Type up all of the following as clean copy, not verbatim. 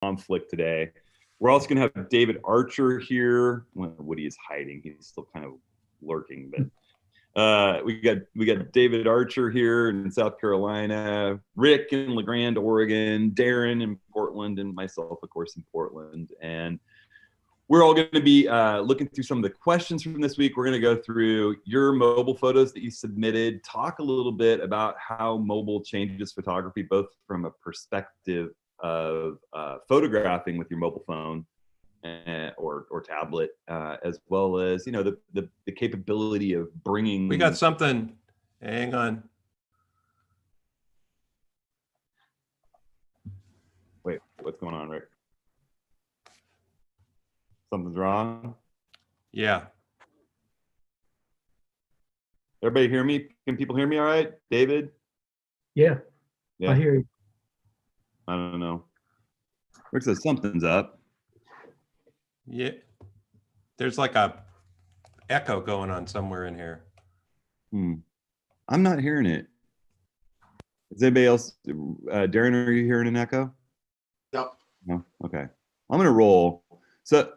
conflict today. We're also going to have David Archer here. Well, Woody is hiding; he's still kind of lurking. But we got David Archer here in South Carolina, Rick in LeGrand, Oregon, Darren in Portland, and myself, of course, in Portland. And we're all going to be looking through some of the questions from this week. We're going to go through your mobile photos that you submitted, talk a little bit about how mobile changes photography, both from a perspective of photographing with your mobile phone or tablet, as well as the capability of bringing. We got something. Hang on. Wait, what's going on, Rick? Something's wrong? Yeah. Everybody hear me? Can people hear me all right? David? Yeah. I hear you. I don't know. Rick says something's up. Yeah. There's like a echo going on somewhere in here. I'm not hearing it. Is anybody else? Darren, are you hearing an echo? No? Okay. I'm gonna roll. So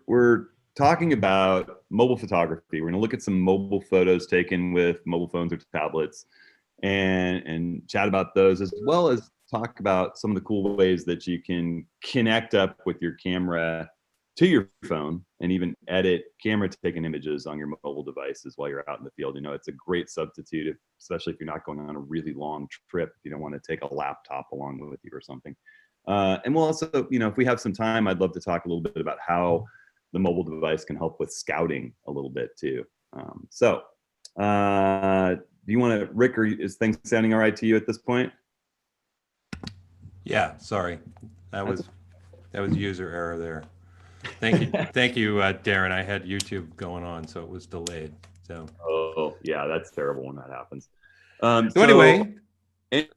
we're talking about mobile photography. We're gonna look at some mobile photos taken with mobile phones or tablets and chat about those, as well as talk about some of the cool ways that you can connect up with your camera to your phone and even edit camera taken images on your mobile devices while you're out in the field. It's a great substitute, especially if you're not going on a really long trip, if you don't want to take a laptop along with you or something. And we'll also, if we have some time, I'd love to talk a little bit about how the mobile device can help with scouting a little bit too. Do you want to, Rick, is things sounding all right to you at this point? Yeah, sorry. That was user error there. Thank you, Darren. I had YouTube going on, so it was delayed. So. Oh yeah, that's terrible when that happens. So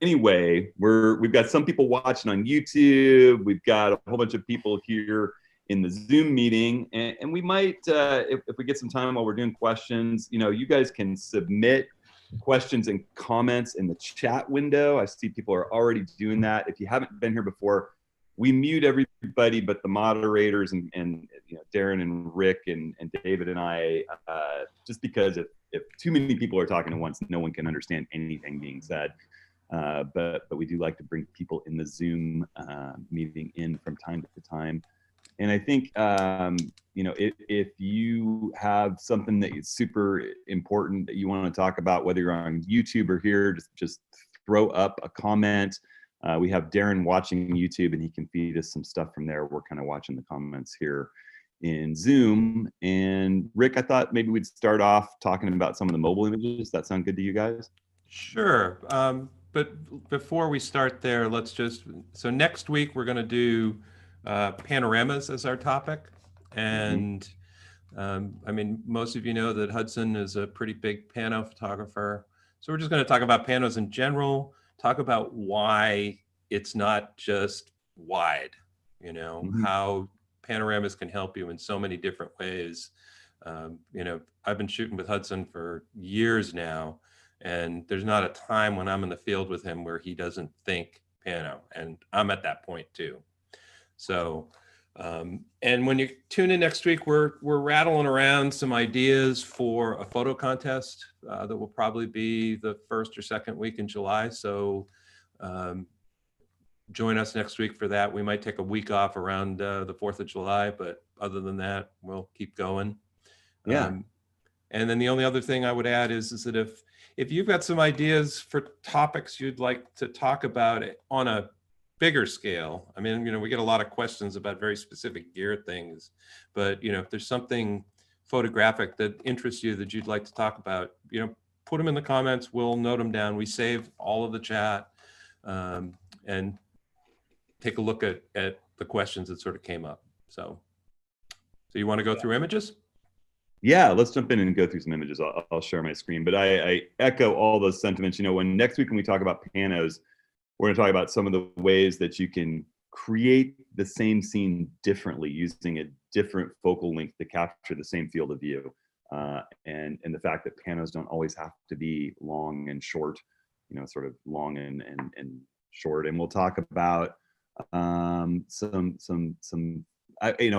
anyway, we've got some people watching on YouTube. We've got a whole bunch of people here in the Zoom meeting, and we might, if we get some time while we're doing questions, you guys can submit questions and comments in the chat window. I see people are already doing that. If you haven't been here before, we mute everybody but the moderators and Darren and Rick and David and I, just because if too many people are talking at once, no one can understand anything being said. But we do like to bring people in the Zoom meeting in from time to time. And I think, if you have something that is super important that you want to talk about, whether you're on YouTube or here, just throw up a comment. We have Darren watching YouTube and he can feed us some stuff from there. We're kind of watching the comments here in Zoom. And Rick, I thought maybe we'd start off talking about some of the mobile images. Does that sound good to you guys? Sure. But before we start there, so next week we're going to do panoramas as our topic. And most of you know that Hudson is a pretty big pano photographer. So we're just going to talk about panos in general, talk about why it's not just wide, how panoramas can help you in so many different ways. I've been shooting with Hudson for years now, and there's not a time when I'm in the field with him where he doesn't think pano, and I'm at that point too. So, and when you tune in next week, we're rattling around some ideas for a photo contest that will probably be the first or second week in July. So join us next week for that. We might take a week off around the 4th of July, but other than that, we'll keep going. Yeah. And then the only other thing I would add is that if you've got some ideas for topics you'd like to talk about on a bigger scale, we get a lot of questions about very specific gear things, but if there's something photographic that interests you that you'd like to talk about, put them in the comments. We'll note them down. We save all of the chat and take a look at the questions that sort of came up. So you want to go through images? Yeah, let's jump in and go through some images. I'll share my screen, but I echo all those sentiments. Next week when we talk about panos, we're going to talk about some of the ways that you can create the same scene differently using a different focal length to capture the same field of view. And the fact that panos don't always have to be long and short, sort of long and short. And we'll talk about I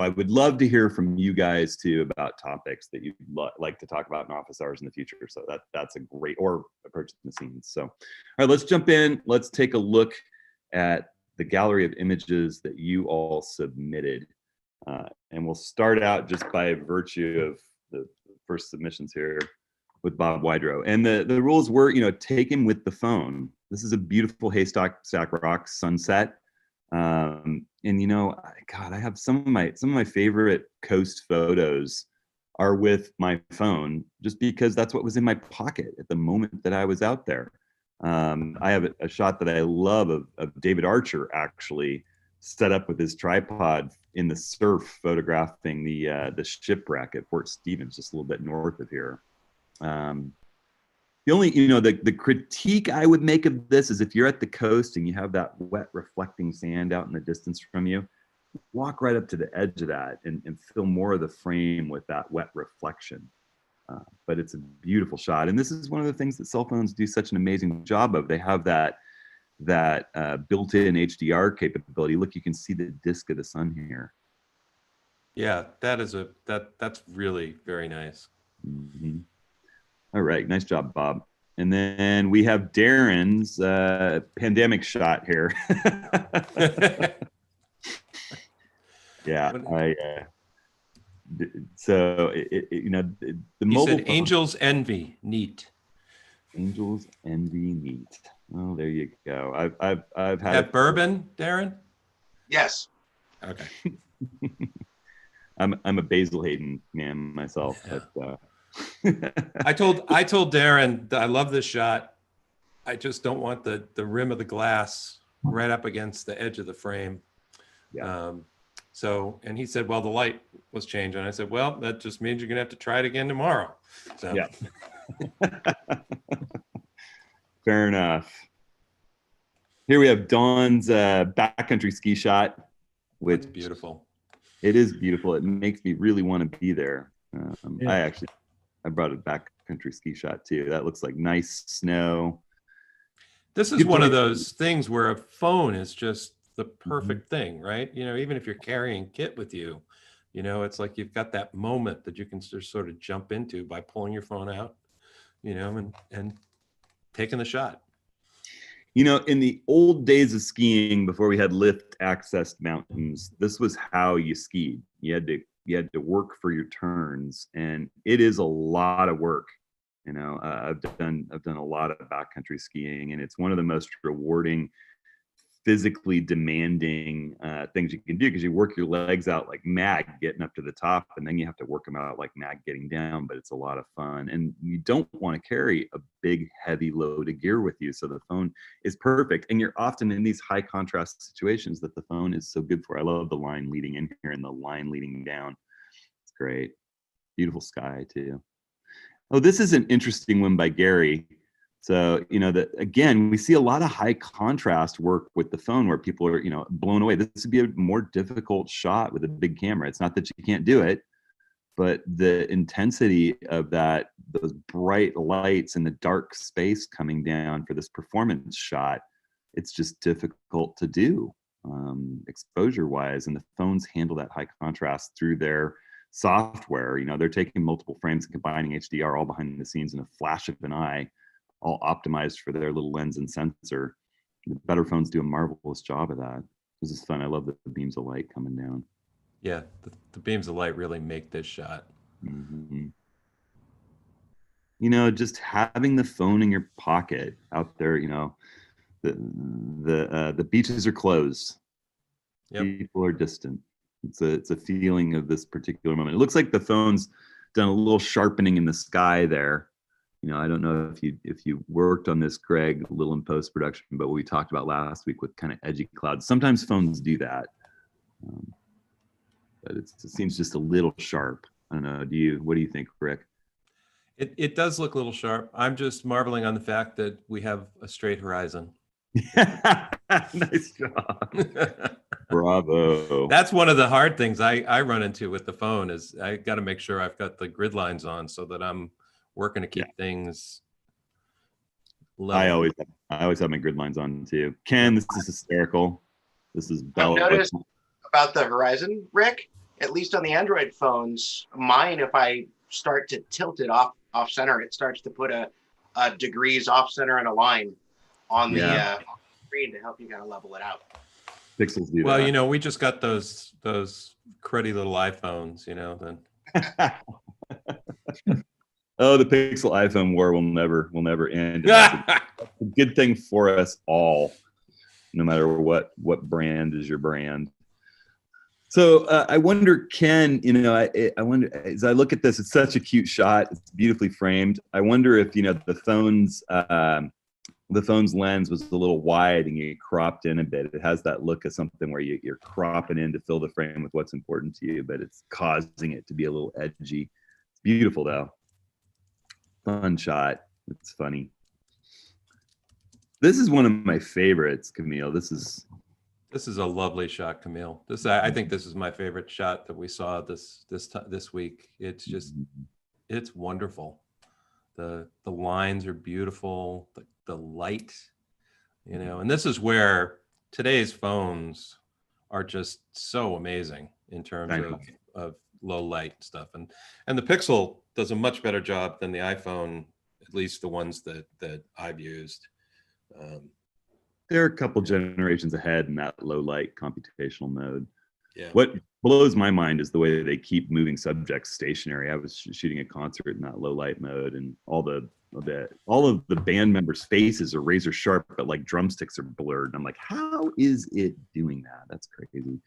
would love to hear from you guys too about topics that you'd like to talk about in office hours in the future. So that's a great, or approaching the scenes. So, all right, let's jump in. Let's take a look at the gallery of images that you all submitted. And we'll start out just by virtue of the first submissions here with Bob Wydrow. And the rules were, take him with the phone. This is a beautiful Haystack Rock sunset. And God, I have some of my favorite coast photos are with my phone, just because that's what was in my pocket at the moment that I was out there. I have a shot that I love of David Archer actually set up with his tripod in the surf, photographing the shipwreck at Port Stevens, just a little bit north of here. The only, the critique I would make of this is if you're at the coast and you have that wet reflecting sand out in the distance from you, walk right up to the edge of that and fill more of the frame with that wet reflection. But it's a beautiful shot. And this is one of the things that cell phones do such an amazing job of. They have that built-in HDR capability. Look, you can see the disk of the sun here. Yeah, that's really very nice. Mm-hmm. All right, nice job, Bob. And then we have Darren's pandemic shot here. Yeah, so the mobile. He said, "Angels envy, neat." Angels envy, neat. Oh, there you go. I've had that bourbon, Darren. Yes. Okay. I'm a Basil Hayden man myself, yeah. but. I told Darren that I love this shot. I just don't want the rim of the glass right up against the edge of the frame. Yeah. And he said, well, the light was changing. I said, well, that just means you're gonna have to try it again tomorrow. So yeah. Fair enough. Here we have Dawn's backcountry ski shot. It's beautiful. It is beautiful. It makes me really want to be there. Yeah. I brought a backcountry ski shot too. That looks like nice snow. This is one of those things where a phone is just the perfect thing, right? Even if you're carrying kit with you, it's like you've got that moment that you can just sort of jump into by pulling your phone out, and taking the shot. In the old days of skiing, before we had lift accessed mountains, this was how you skied. You had to work for your turns, and it is a lot of work. I've done a lot of backcountry skiing, and it's one of the most rewarding, physically demanding things you can do, because you work your legs out like mad getting up to the top, and then you have to work them out like mad getting down. But it's a lot of fun, and you don't want to carry a big, heavy load of gear with you, so the phone is perfect. And you're often in these high contrast situations that the phone is so good for. I love the line leading in here and the line leading down. It's great. Beautiful sky too. Oh, this is an interesting one by Gary. So, again, we see a lot of high contrast work with the phone where people are, blown away. This would be a more difficult shot with a big camera. It's not that you can't do it, but the intensity of those bright lights and the dark space coming down for this performance shot, it's just difficult to do exposure wise. And the phones handle that high contrast through their software. They're taking multiple frames and combining HDR all behind the scenes in a flash of an eye, all optimized for their little lens and sensor. The better phones do a marvelous job of that. This is fun. I love the beams of light coming down. Yeah, the beams of light really make this shot. Mm-hmm. Just having the phone in your pocket out there, the beaches are closed. Yep. People are distant. It's a feeling of this particular moment. It looks like the phone's done a little sharpening in the sky there. I don't know if you worked on this, Greg, a little in post-production, but what we talked about last week with kind of edgy clouds. Sometimes phones do that, but it seems just a little sharp. I don't know. What do you think, Rick? It does look a little sharp. I'm just marveling on the fact that we have a straight horizon. Nice job. Bravo. That's one of the hard things I run into with the phone is I got to make sure I've got the grid lines on so that I'm working to keep things level. I always have my grid lines on too. Ken, this is hysterical. This is I've Bella. noticed about the Horizon, Rick, at least on the Android phones, mine, if I start to tilt it off center, it starts to put a degrees off center and a line on the screen to help you kind of level it out. Pixels do Well, that. you know, we just got those cruddy little iPhones, you know, then. Oh, the Pixel iPhone war will never end. That's a good thing for us all, no matter what brand is your brand. So I wonder, Ken, you know, I wonder, as I look at this, it's such a cute shot. It's beautifully framed. I wonder if, you know, the phone's lens was a little wide and you cropped in a bit. It has that look of something where you're cropping in to fill the frame with what's important to you, but it's causing it to be a little edgy. It's beautiful, though. Fun shot. It's funny. This is one of my favorites, Camille. This is a lovely shot, Camille. I think this is my favorite shot that we saw this week. It's just, it's wonderful. The lines are beautiful. The light, you know, and this is where today's phones are just so amazing in terms of low light stuff. And the Pixel does a much better job than the iPhone, at least the ones that I've used. They're a couple generations ahead in that low light computational mode. Yeah. What blows my mind is the way they keep moving subjects stationary. I was shooting a concert in that low light mode, and all of the band members' faces are razor sharp, but like drumsticks are blurred. And I'm like, how is it doing that? That's crazy.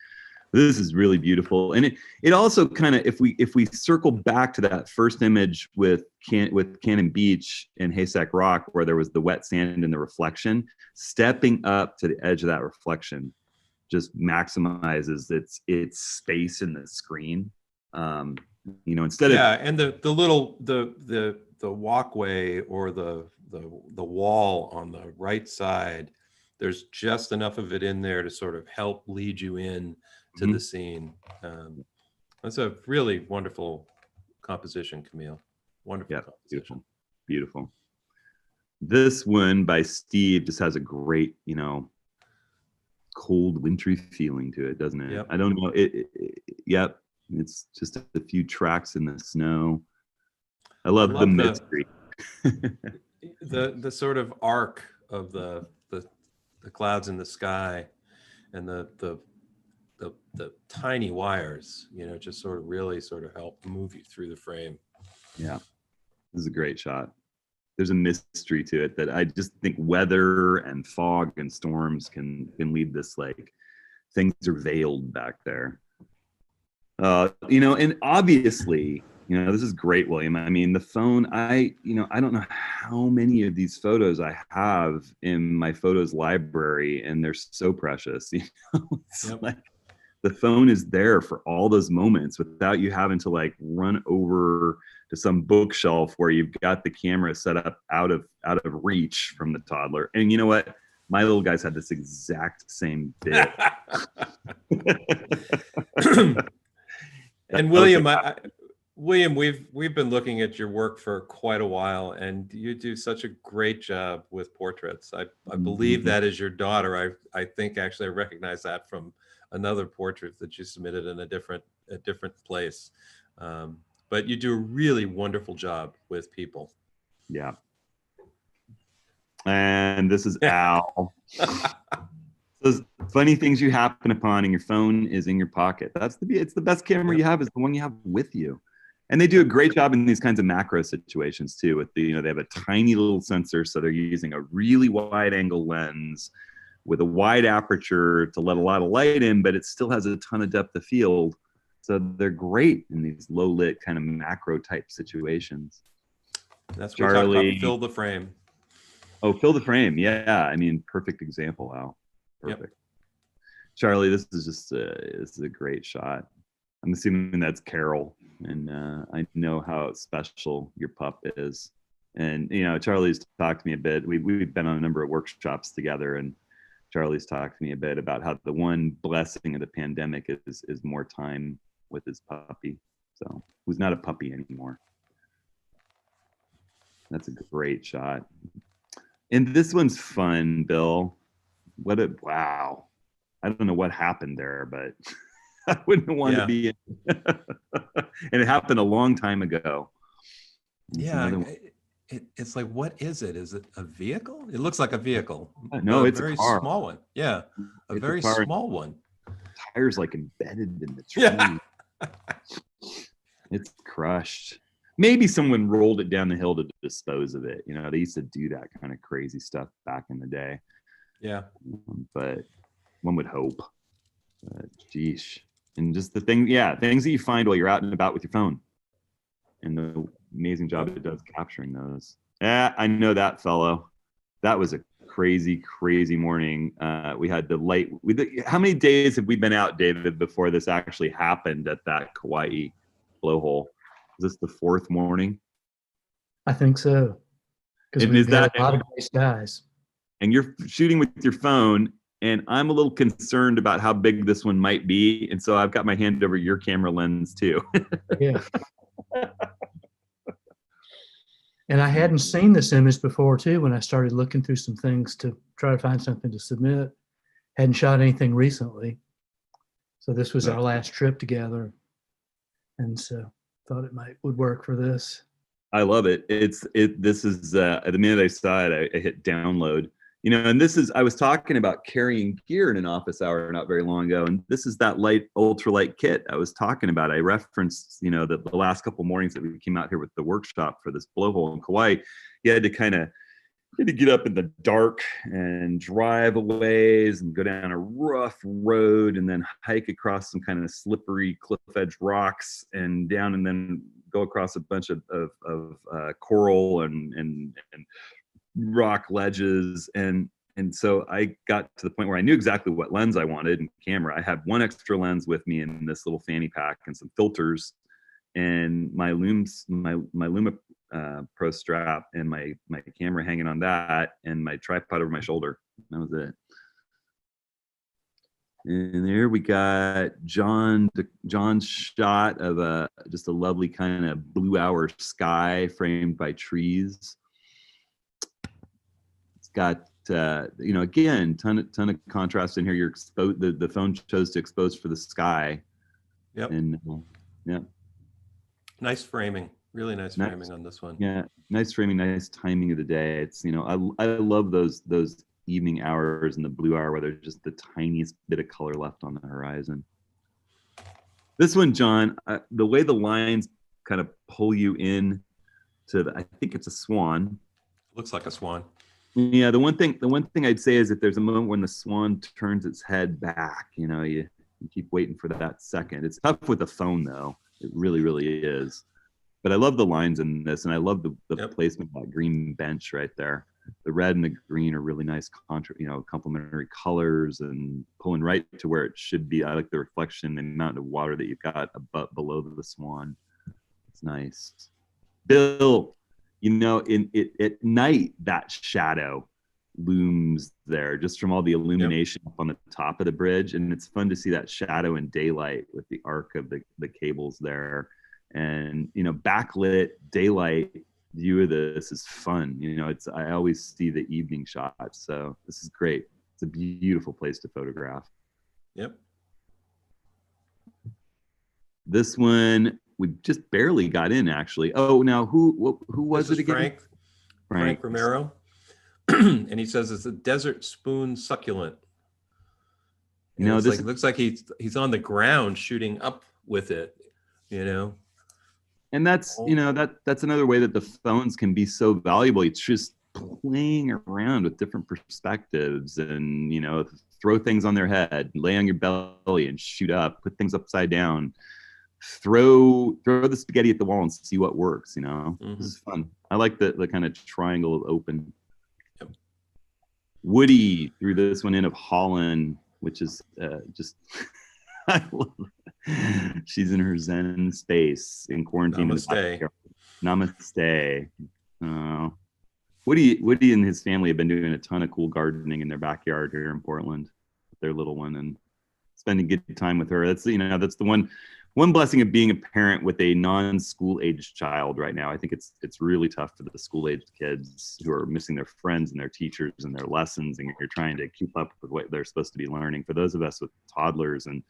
This is really beautiful, and it also kind of, if we circle back to that first image with Cannon Beach and Haystack Rock, where there was the wet sand and the reflection, stepping up to the edge of that reflection just maximizes its space in the screen. You know, instead of and the walkway or the wall on the right side, there's just enough of it in there to sort of help lead you in to the scene. That's a really wonderful composition, Camille. Wonderful composition. Beautiful. This one by Steve just has a great, you know, cold, wintry feeling to it, doesn't it? Yep. I don't know. Yep. It's just a few tracks in the snow. I love the mystery. the sort of arc of the clouds in the sky, and the tiny wires, you know, just sort of really sort of help move you through the frame. Yeah, this is a great shot. There's a mystery to it that I just think weather and fog and storms can lead this, like, things are veiled back there. You know, and obviously, you know, this is great, William. I mean, the phone, I don't know how many of these photos I have in my photos library, and they're so precious. You know, it's like the phone is there for all those moments without you having to like run over to some bookshelf where you've got the camera set up out of reach from the toddler. And you know what? My little guys had this exact same bit. And William, William, we've been looking at your work for quite a while, and you do such a great job with portraits. I believe that is your daughter. I think actually I recognize that from another portrait that you submitted in a different place. But you do a really wonderful job with people. Yeah. And this is Al. Those funny things you happen upon, and your phone is in your pocket. It's the best camera you have, is the one you have with you. And they do a great job in these kinds of macro situations too. With they have a tiny little sensor, so they're using a really wide angle lens with a wide aperture to let a lot of light in, but it still has a ton of depth of field. So they're great in these low lit kind of macro type situations. That's what we talk about, fill the frame. Oh, fill the frame. Yeah. I mean, perfect example, Al. Perfect. Yep. Charlie, this is a great shot. I'm assuming that's Carol, and I know how special your pup is. And Charlie's talked to me a bit. We've been on a number of workshops together, and Charlie's talked to me a bit about how the one blessing of the pandemic is more time with his puppy. So who's not a puppy anymore. That's a great shot. And this one's fun, Bill. Wow. I don't know what happened there, but I wouldn't want to be in. And it happened a long time ago. It's like, what is it? Is it a vehicle? It looks like a vehicle. No, it's very a car. Small one. Yeah, it's very small one. Tires like embedded in the tree. Yeah. It's crushed. Maybe someone rolled it down the hill to dispose of it. They used to do that kind of crazy stuff back in the day. Yeah. But one would hope. Geesh. And just the things that you find while you're out and about with your phone. And the amazing job it does capturing those. Yeah, I know that fellow. That was a crazy, crazy morning. We had the light. How many days have we been out, David, before this actually happened at that Kauai blowhole? Is this the fourth morning? I think so. Because we've got a lot of gray skies. And you're shooting with your phone, and I'm a little concerned about how big this one might be. And so I've got my hand over your camera lens too. Yeah. And I hadn't seen this image before too when I started looking through some things to try to find something to submit. Hadn't shot anything recently. So this was our last trip together. And so thought it would work for this. I love it. This is the minute I saw it, I hit download. And this is, I was talking about carrying gear in an office hour not very long ago, and this is that ultralight kit I was talking about. I referenced, the last couple mornings that we came out here with the workshop for this blowhole in Kauai. You had to get up in the dark and drive a ways and go down a rough road and then hike across some kind of slippery cliff edge rocks and down, and then go across a bunch of coral and rock ledges. And so I got to the point where I knew exactly what lens I wanted and camera. I had one extra lens with me in this little fanny pack and some filters and my Luma Pro strap and my camera hanging on that and my tripod over my shoulder. That was it. And there we got John's shot of just a lovely kind of blue hour sky framed by trees. It's got again ton of contrast in here. You're exposed. The phone chose to expose for the sky. Yep. And yeah. Nice framing. Really nice framing on this one. Yeah, nice framing, nice timing of the day. It's I love those evening hours and the blue hour where there's just the tiniest bit of color left on the horizon. This one, John, the way the lines kind of pull you in to I think it's a swan. Looks like a swan. Yeah, the one thing I'd say is if there's a moment when the swan turns its head back, you keep waiting for that second. It's tough with the phone though. It really, really is. But I love the lines in this, and I love the placement of that green bench right there. The red and the green are really nice, complementary colors and pulling right to where it should be. I like the reflection, the amount of water that you've got below the swan. It's nice. Bill, at night, that shadow looms there just from all the illumination up on the top of the bridge. And it's fun to see that shadow in daylight with the arc of the cables there. And, backlit daylight view of this is fun. I always see the evening shots. So this is great. It's a beautiful place to photograph. Yep. This one, we just barely got in actually. Oh, now who was it again? Frank Romero. And he says it's a desert spoon succulent. It looks like he's on the ground shooting up with it, And that's that's another way that the phones can be so valuable. It's just playing around with different perspectives and throw things on their head, lay on your belly and shoot up, put things upside down, throw the spaghetti at the wall and see what works. Mm-hmm. This is fun. I like the kind of triangle open. Yep. Woody threw this one in of Holland, which is just I love it. She's in her Zen space in quarantine. Namaste. Woody and his family have been doing a ton of cool gardening in their backyard here in Portland with their little one and spending good time with her. That's the one one blessing of being a parent with a non-school aged child right now. I think it's really tough for the school aged kids who are missing their friends and their teachers and their lessons, and you're trying to keep up with what they're supposed to be learning. For those of us with toddlers and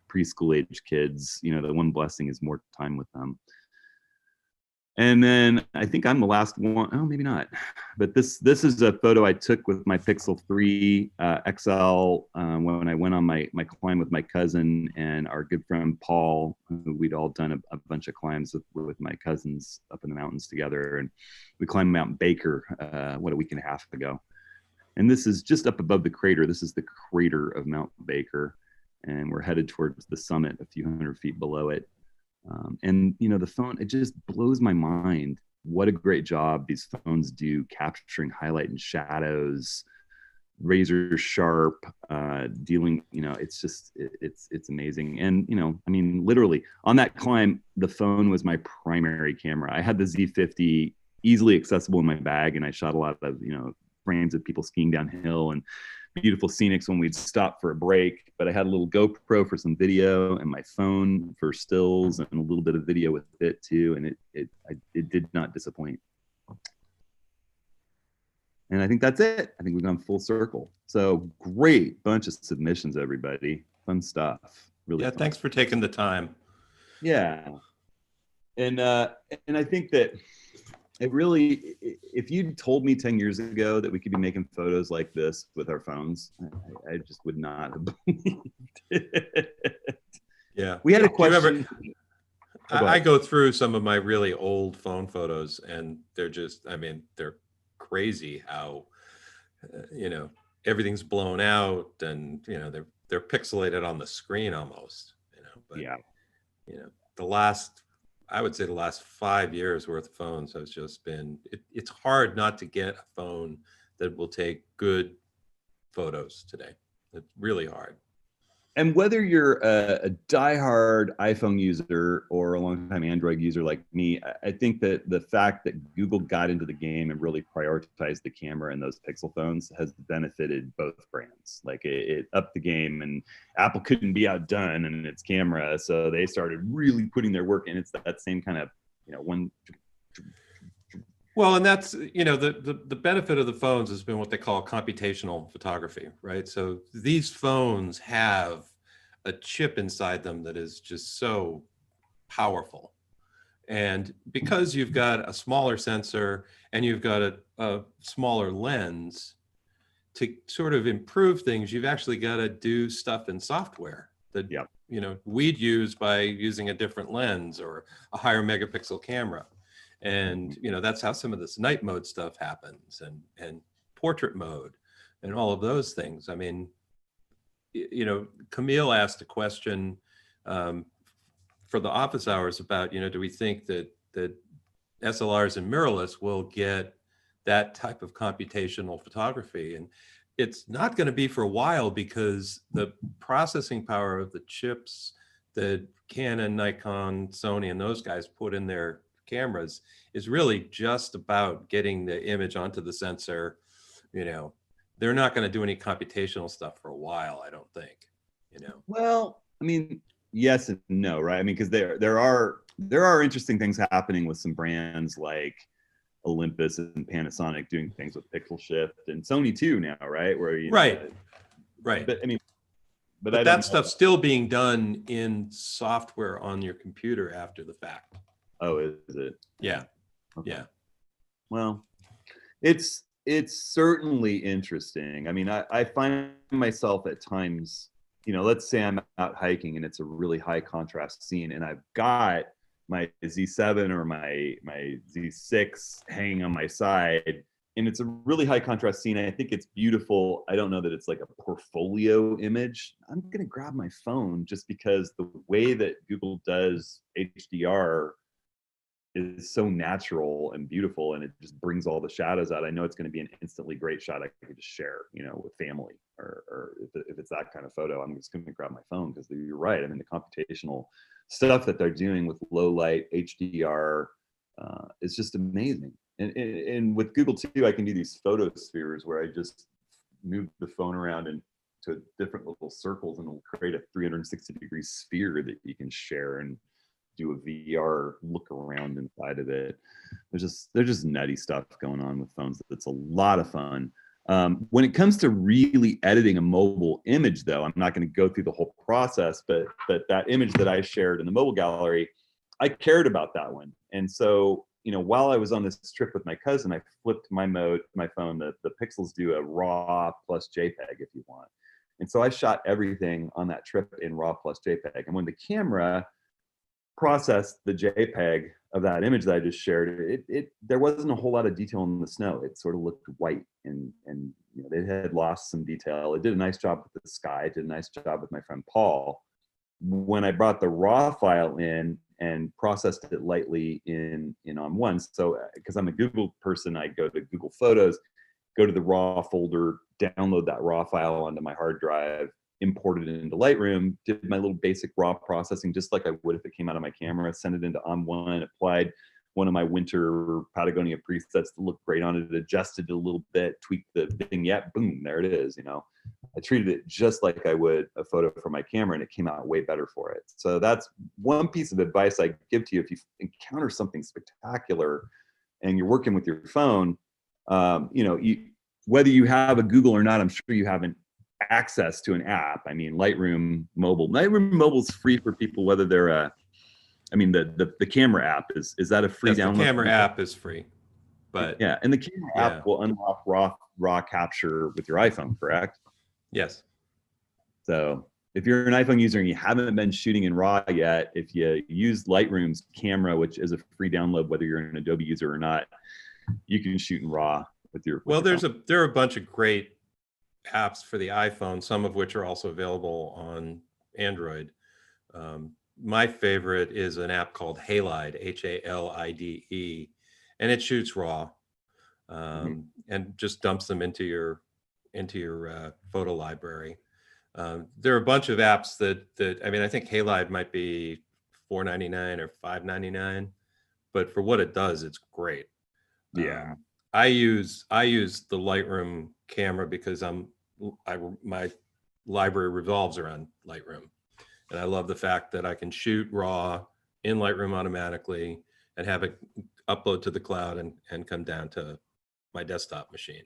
preschool age kids, you know, the one blessing is more time with them. And then I think I'm the last one. Oh, maybe not. But this is a photo I took with my Pixel 3 XL when I went on my climb with my cousin and our good friend Paul. We'd all done a bunch of climbs with my cousins up in the mountains together. And we climbed Mount Baker, a week and a half ago. And this is just up above the crater. This is the crater of Mount Baker. And we're headed towards the summit a few hundred feet below it. And, you know, the phone, it just blows my mind what a great job these phones do capturing highlight and shadows, razor sharp, dealing, you know, it's just, it's amazing. And, you know, I mean, literally on that climb, the phone was my primary camera. I had the Z50 easily accessible in my bag, and I shot a lot of, you know, frames of people skiing downhill and beautiful scenics when we'd stop for a break. But I had a little GoPro for some video and my phone for stills and a little bit of video with it too. And it did not disappoint. And I think that's it. I think we've gone full circle. So great bunch of submissions, everybody. Fun stuff. Really. Yeah. Fun. Thanks for taking the time. Yeah. And I think that it really, if you told me 10 years ago that we could be making photos like this with our phones, I just would not have believed it. Yeah. We had a question. I go through some of my really old phone photos, and they're just, I mean, they're crazy how, you know, everything's blown out, and, you know, they're pixelated on the screen almost, you know, but, yeah, you know, I would say the last 5 years worth of phones has just been, it's hard not to get a phone that will take good photos today. It's really hard. And whether you're a diehard iPhone user or a longtime Android user like me, I think that the fact that Google got into the game and really prioritized the camera in those Pixel phones has benefited both brands. Like it upped the game, and Apple couldn't be outdone in its camera, so they started really putting their work in. It's that same kind of, you know, one. Well, and that's, you know, the benefit of the phones has been what they call computational photography, right? So these phones have a chip inside them that is just so powerful. And because you've got a smaller sensor and you've got a smaller lens, to sort of improve things, you've actually got to do stuff in software that, Yep. you know, we'd use by using a different lens or a higher megapixel camera. And, you know, that's how some of this night mode stuff happens, and portrait mode and all of those things. I mean, you know, Camille asked a question for the office hours about, you know, do we think that SLRs and mirrorless will get that type of computational photography? And it's not going to be for a while, because the processing power of the chips that Canon, Nikon, Sony, and those guys put in their cameras is really just about getting the image onto the sensor. You know, they're not going to do any computational stuff for a while, I don't think, you know. Well, I mean, yes and no, right? I mean, because there are interesting things happening with some brands like Olympus and Panasonic doing things with pixel shift, and Sony too now, right? Where you right. know, right. But I mean, but that stuff's still being done in software on your computer after the fact. Oh, is it? Yeah. Okay. Yeah. Well, it's certainly interesting. I mean, I find myself at times, you know, let's say I'm out hiking and it's a really high contrast scene, and I've got my Z7 or my Z6 hanging on my side, and it's a really high contrast scene. I think it's beautiful. I don't know that it's like a portfolio image. I'm gonna grab my phone just because the way that Google does HDR is so natural and beautiful, and it just brings all the shadows out. I know it's going to be an instantly great shot I could just share, you know, with family, or if it's that kind of photo, I'm just going to grab my phone, because you're right. I mean, the computational stuff that they're doing with low light HDR is just amazing. And with Google too, I can do these photo spheres where I just move the phone around and to different little circles, and it'll create a 360-degree sphere that you can share and do a VR look around inside of it. There's just nutty stuff going on with phones. That's a lot of fun. When it comes to really editing a mobile image, though, I'm not going to go through the whole process, but that image that I shared in the mobile gallery, I cared about that one. And so, while I was on this trip with my cousin, I flipped my phone. The Pixels do a RAW plus JPEG if you want. And so I shot everything on that trip in RAW plus JPEG. And when the camera processed the JPEG of that image that I just shared, there wasn't a whole lot of detail in the snow. It sort of looked white, and they had lost some detail. It did a nice job with the sky. It did a nice job with my friend Paul. When I brought the RAW file in and processed it lightly in On1, so because I'm a Google person, I go to Google Photos, go to the RAW folder, download that RAW file onto my hard drive, imported it into Lightroom, did my little basic RAW processing just like I would if it came out of my camera, sent it into On1, applied one of my winter Patagonia presets to look great on it, adjusted it a little bit, tweaked the vignette, boom, there it is. I treated it just like I would a photo from my camera, and it came out way better for it. So that's one piece of advice I give to you. If you encounter something spectacular and you're working with your phone, whether you have a Google or not, I'm sure you haven't access to an app. I mean, Lightroom Mobile is free for people, whether they're the camera app is that a free download? The camera app is free, but yeah, and the camera app will unlock raw capture with your iPhone, correct? Yes. So if you're an iPhone user and you haven't been shooting in RAW yet, if you use Lightroom's camera, which is a free download, whether you're an Adobe user or not, you can shoot in RAW with your. There are a bunch of great apps for the iPhone, some of which are also available on Android. My favorite is an app called Halide, Halide, and it shoots RAW and just dumps them into your photo library. There are a bunch of apps that I think Halide might be $4.99 or $5.99, but for what it does, it's great. Yeah. I use the Lightroom camera because my library revolves around Lightroom, and I love the fact that I can shoot RAW in Lightroom automatically and have it upload to the cloud and come down to my desktop machine.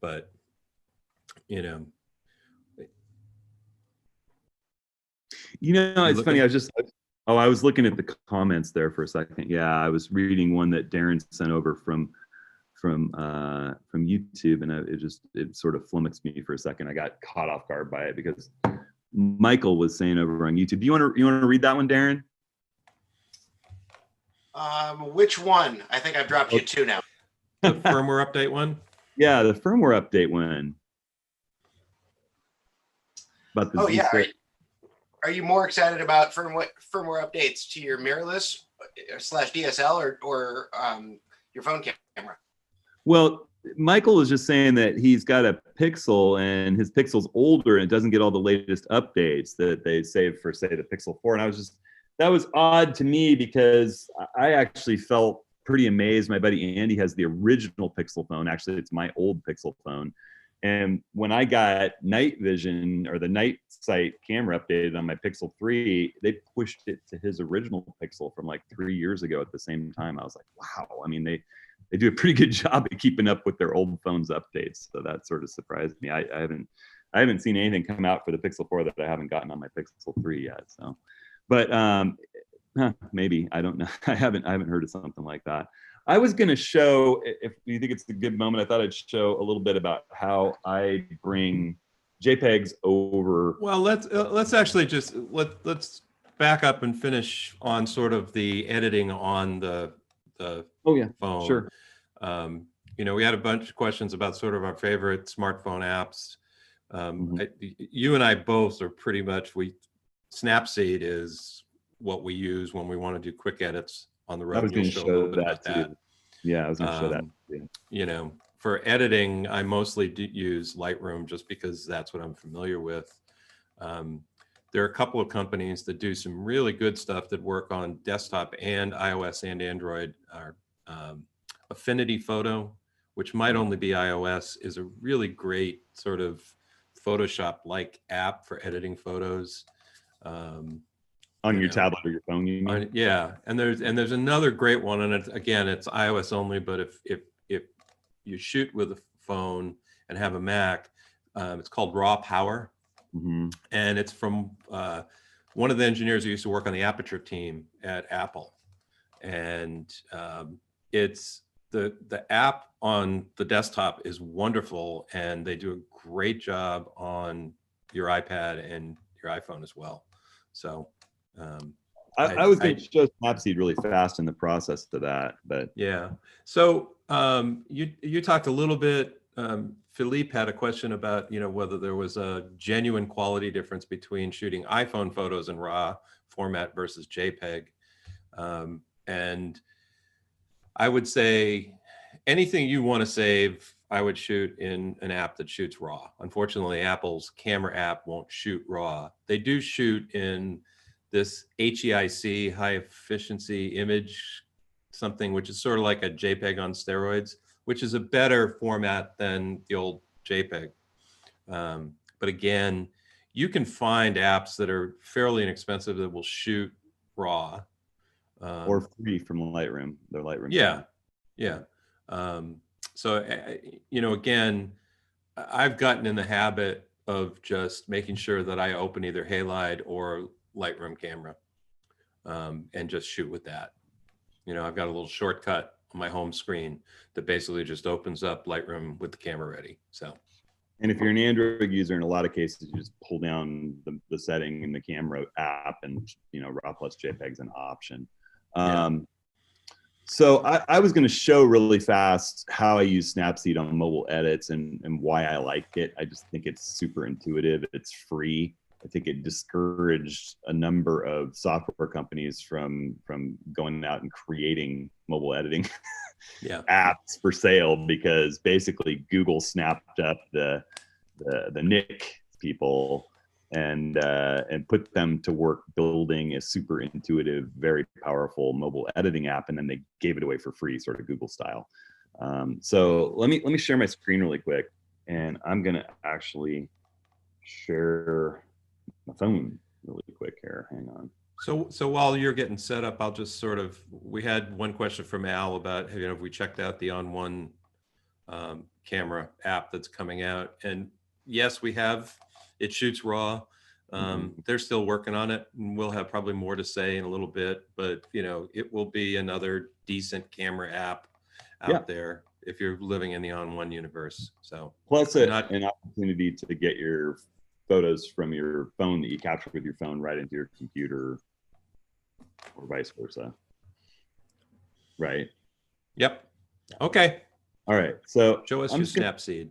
But it's funny. I was looking at the comments there for a second. Yeah, I was reading one that Darren sent over from YouTube, and it sort of flummoxed me for a second. I got caught off guard by it because Michael was saying over on YouTube. Do you want to read that one, Darren? Which one? I think I've dropped you two now. The firmware update one? Yeah, the firmware update one. About the Z6. Are you more excited about firmware updates to your mirrorless / DSL or your phone camera? Well, Michael was just saying that he's got a Pixel and his Pixel's older and it doesn't get all the latest updates that they save for, say, the Pixel 4. And that was odd to me because I actually felt pretty amazed. My buddy Andy has the original Pixel phone. Actually, it's my old Pixel phone. And when I got night vision or the night sight camera updated on my Pixel 3, they pushed it to his original Pixel from like 3 years ago at the same time. I was like, wow. I mean, they do a pretty good job at keeping up with their old phones updates. So that sort of surprised me. I haven't seen anything come out for the Pixel 4 that I haven't gotten on my Pixel 3 yet. So, but maybe, I don't know. I haven't heard of something like that. I was going to show, if you think it's a good moment, I thought I'd show a little bit about how I bring JPEGs over. Well, let's actually just let's back up and finish on sort of the editing on the phone. Sure. We had a bunch of questions about sort of our favorite smartphone apps. You and I both are pretty much Snapseed is what we use when we want to do quick edits on the road. I was going to show that too. Yeah, I was going to show that. Yeah. For editing, I mostly use Lightroom just because that's what I'm familiar with. There are a couple of companies that do some really good stuff that work on desktop and iOS and Android. Affinity Photo, which might only be iOS, is a really great sort of Photoshop-like app for editing photos. On your tablet or your phone, you mean? Yeah, and there's another great one, and it's iOS only. But if you shoot with a phone and have a Mac, it's called Raw Power, and it's from one of the engineers who used to work on the Aperture team at Apple, and it's the app on the desktop is wonderful, and they do a great job on your iPad and your iPhone as well. So. I was going to show Snapseed really fast in the process to that, but yeah. So you talked a little bit. Philippe had a question about whether there was a genuine quality difference between shooting iPhone photos in RAW format versus JPEG, and I would say anything you want to save, I would shoot in an app that shoots RAW. Unfortunately, Apple's camera app won't shoot RAW. They do shoot in this HEIC, high efficiency image something, which is sort of like a JPEG on steroids, which is a better format than the old JPEG. But again, you can find apps that are fairly inexpensive that will shoot RAW. Or free from Lightroom. They're Lightroom. Yeah, yeah. So, again, I've gotten in the habit of just making sure that I open either Halide or Lightroom camera and just shoot with that. I've got a little shortcut on my home screen that basically just opens up Lightroom with the camera ready. So, and if you're an Android user, in a lot of cases, you just pull down the setting in the camera app, and RAW plus JPEG's an option. So I was going to show really fast how I use Snapseed on mobile edits and why I like it. I just think it's super intuitive. It's free. I think it discouraged a number of software companies from going out and creating mobile editing apps for sale, because basically Google snapped up the Nick people and put them to work building a super intuitive, very powerful mobile editing app, and then they gave it away for free, sort of Google style. So let me share my screen really quick, and I'm gonna actually share my phone really quick here. Hang on. So while you're getting set up, I'll just we had one question from Al about, have we checked out the On One camera app that's coming out? And yes, we have. It shoots RAW. They're still working on it, and we'll have probably more to say in a little bit, but it will be another decent camera app out there if you're living in the On One universe. So plus an opportunity to get your photos from your phone that you capture with your phone right into your computer, or vice versa. Right? Yep. Okay. All right. So show us your Snapseed.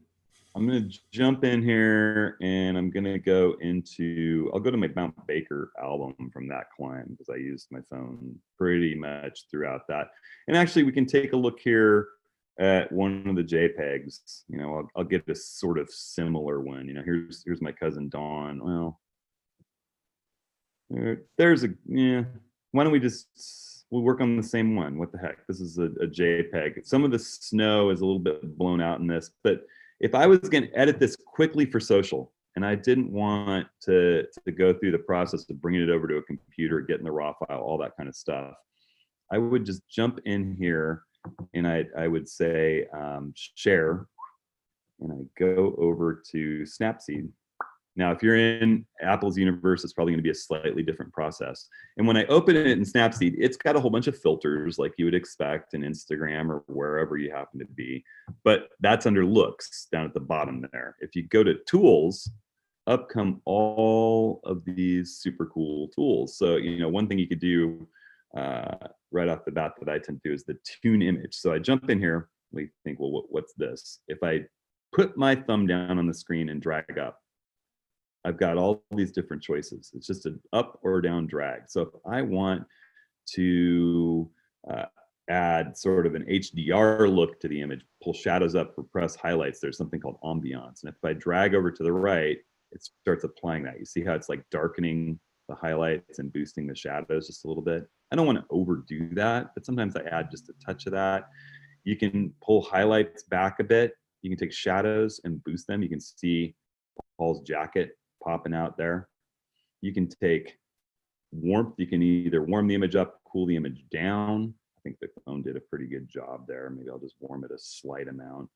I'm going to jump in here, and I'm going to go into, I'll go to my Mount Baker album from that client, because I used my phone pretty much throughout that. And actually, we can take a look here at one of the JPEGs. I'll get a sort of similar one. Here's my cousin Dawn. Well, there's why don't we'll work on the same one. What the heck? This is a JPEG. Some of the snow is a little bit blown out in this, but if I was going to edit this quickly for social, and I didn't want to go through the process of bringing it over to a computer, getting the RAW file, all that kind of stuff, I would just jump in here, and I would say share, and I go over to Snapseed. Now, if you're in Apple's universe, it's probably going to be a slightly different process. And when I open it in Snapseed, it's got a whole bunch of filters like you would expect in Instagram or wherever you happen to be. But that's under looks down at the bottom there. If you go to tools, up come all of these super cool tools. So, one thing you could do right off the bat that I tend to do is the tune image. So I jump in here, we think, well, what's this? If I put my thumb down on the screen and drag up, I've got all these different choices. It's just an up or down drag. So if I want to add sort of an HDR look to the image, pull shadows up or press highlights, there's something called ambiance. And if I drag over to the right, it starts applying that. You see how it's like darkening the highlights and boosting the shadows just a little bit. I don't want to overdo that, but sometimes I add just a touch of that. You can pull highlights back a bit. You can take shadows and boost them. You can see Paul's jacket popping out there. You can take warmth. You can either warm the image up, cool the image down. I think the phone did a pretty good job there. Maybe I'll just warm it a slight amount.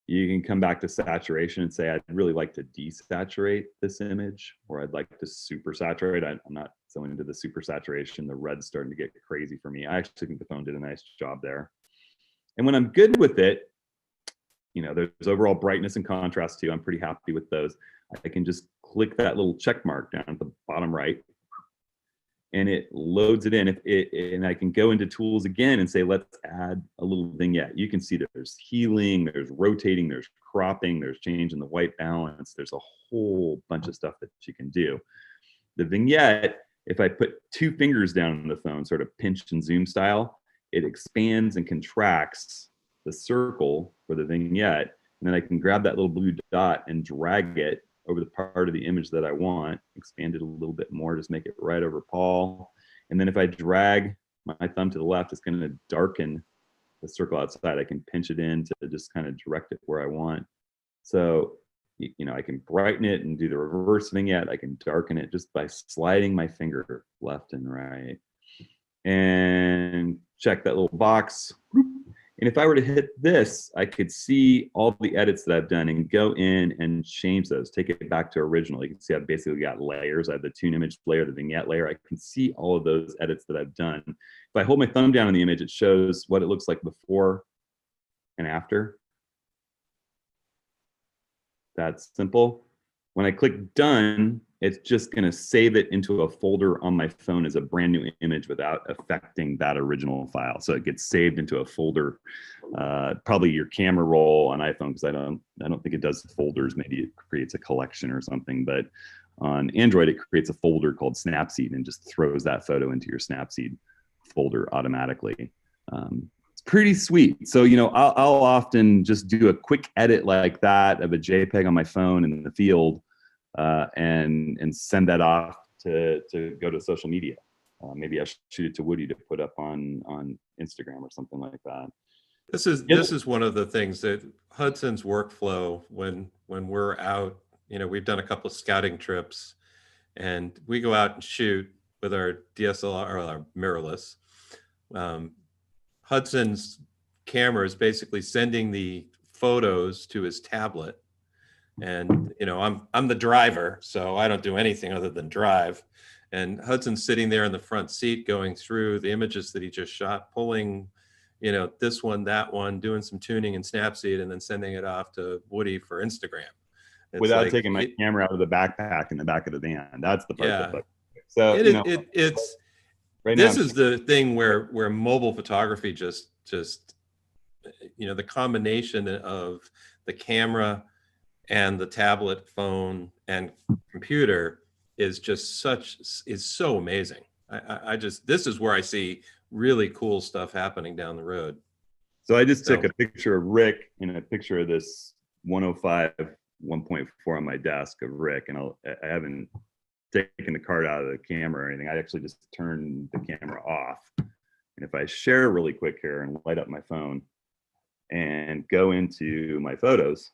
You can come back to saturation and say, I'd really like to desaturate this image, or I'd like to super saturate. I'm not so into the super saturation. The red's starting to get crazy for me. I actually think the phone did a nice job there. And when I'm good with it, you know, there's overall brightness and contrast too. I'm pretty happy with those. I can just click that little check mark down at the bottom right, and it loads it in. And I can go into tools again and say, let's add a little vignette. You can see there's healing, there's rotating, there's cropping, there's changing the white balance. There's a whole bunch of stuff that you can do. The vignette, if I put 2 fingers down on the phone, sort of pinch and zoom style, it expands and contracts the circle for the vignette. And then I can grab that little blue dot and drag it over the part of the image that I want, expand it a little bit more, just make it right over Paul. And then if I drag my thumb to the left, it's going to darken the circle outside. I can pinch it in to just kind of direct it where I want. So, you know, I can brighten it and do the reverse vignette. I can darken it just by sliding my finger left and right. And check that little box. And if I were to hit this, I could see all the edits that I've done and go in and change those, take it back to original. You can see I've basically got layers. I have the tune image layer, the vignette layer. I can see all of those edits that I've done. If I hold my thumb down on the image, it shows what it looks like before and after. That's simple. When I click done, it's just going to save it into a folder on my phone as a brand new image without affecting that original file. So it gets saved into a folder, probably your camera roll on iPhone, because I don't think it does folders. Maybe it creates a collection or something, but on Android, it creates a folder called Snapseed and just throws that photo into your Snapseed folder automatically. It's pretty sweet. So, you know, I'll often just do a quick edit like that of a JPEG on my phone in the field, and send that off to go to social media. Maybe I should shoot it to Woody to put up on Instagram or something like that. This is one of the things that Hudson's workflow when we're out. You know, we've done a couple of scouting trips, and we go out and shoot with our DSLR or our mirrorless. Hudson's camera is basically sending the photos to his tablet. And, you know, I'm the driver, so I don't do anything other than drive. And Hudson's sitting there in the front seat going through the images that he just shot, pulling, you know, this one, that one, doing some tuning in Snapseed, and then sending it off to Woody for Instagram. It's without like, taking my camera out of the backpack in the back of the van. That's the part. Yeah. So it's right this now, is the thing where mobile photography just, you know, the combination of the camera and the tablet, phone, and computer is so amazing. This is where I see really cool stuff happening down the road. So I just took a picture of Rick and a picture of this 105 1.4 on my desk of Rick, and I haven't taken the card out of the camera or anything. I actually just turned the camera off. And if I share really quick here and light up my phone and go into my photos,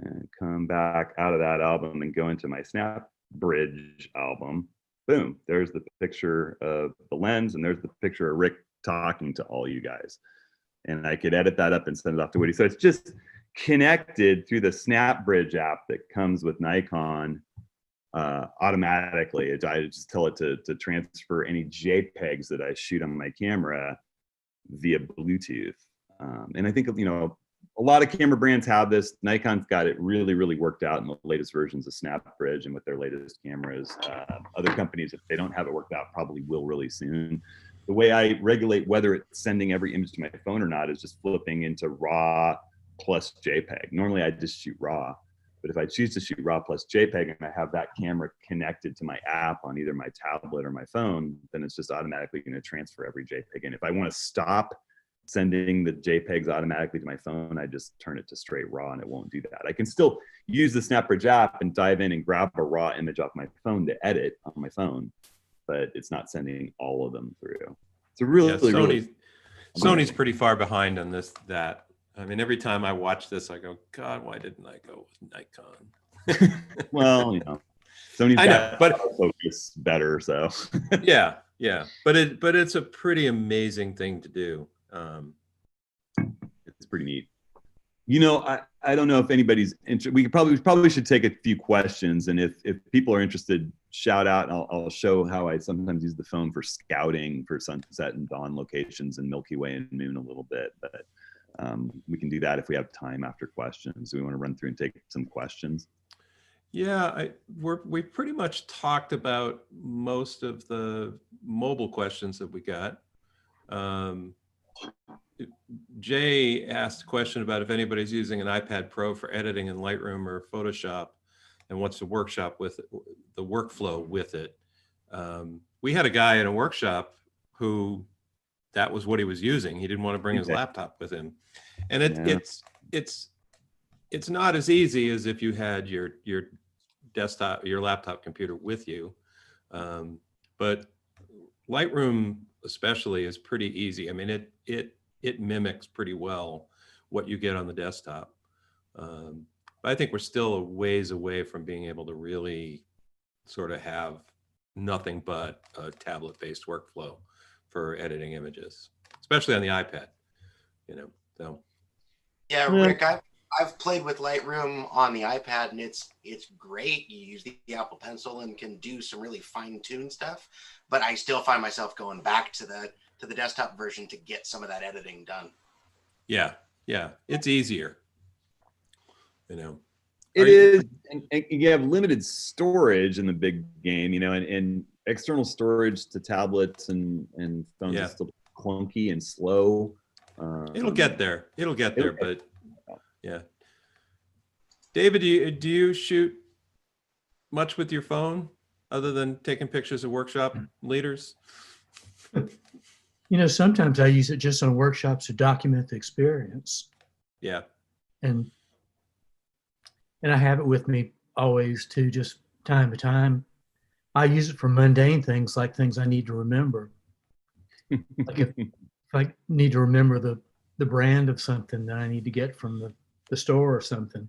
and come back out of that album and go into my SnapBridge album, boom, there's the picture of the lens, and there's the picture of Rick talking to all you guys. And I could edit that up and send it off to Woody. So it's just connected through the SnapBridge app that comes with Nikon automatically. I just tell it to transfer any JPEGs that I shoot on my camera via Bluetooth. And I think, you know, a lot of camera brands have this. Nikon's got it really, really worked out in the latest versions of SnapBridge and with their latest cameras. Other companies, if they don't have it worked out, probably will really soon. The way I regulate whether it's sending every image to my phone or not is just flipping into RAW plus JPEG. Normally I just shoot RAW, but if I choose to shoot RAW plus JPEG and I have that camera connected to my app on either my tablet or my phone, then it's just automatically going to transfer every JPEG. And if I want to stop sending the JPEGs automatically to my phone, I just turn it to straight RAW, and it won't do that. I can still use the SnapBridge app and dive in and grab a RAW image off my phone to edit on my phone, but it's not sending all of them through. It's a Sony's pretty far behind on that. I mean, every time I watch this, I go, God, why didn't I go with Nikon? Well, you know, Sony's I know, got but focus better, so. yeah, but it's a pretty amazing thing to do. It's pretty neat. You know, I don't know if anybody's interested. We probably should take a few questions, and if people are interested, shout out. And I'll show how I sometimes use the phone for scouting for sunset and dawn locations and Milky Way and Moon a little bit. But we can do that if we have time after questions. We want to run through and take some questions. Yeah, we pretty much talked about most of the mobile questions that we got. Jay asked a question about if anybody's using an iPad Pro for editing in Lightroom or Photoshop, and what's the workshop with it, the workflow with it. We had a guy in a workshop who that was what he was using. He didn't want to bring his laptop with him, and it's not as easy as if you had your desktop, your laptop computer with you. But Lightroom especially is pretty easy. I mean, it mimics pretty well what you get on the desktop. But I think we're still a ways away from being able to really sort of have nothing but a tablet-based workflow for editing images, especially on the iPad, you know, so. Yeah, Rick, I've played with Lightroom on the iPad, and it's great. You use the Apple Pencil and can do some really fine-tuned stuff, but I still find myself going back to the desktop version to get some of that editing done. Yeah, it's easier, you know. It is, and you have limited storage in the big game, you know, and external storage to tablets and phones is still clunky and slow. It'll get there. But yeah. David, do you shoot much with your phone other than taking pictures of workshop leaders? You know, sometimes I use it just on workshops to document the experience. Yeah. And I have it with me always too, just time to time. I use it for mundane things, like things I need to remember. Like if I need to remember the brand of something that I need to get from the store or something,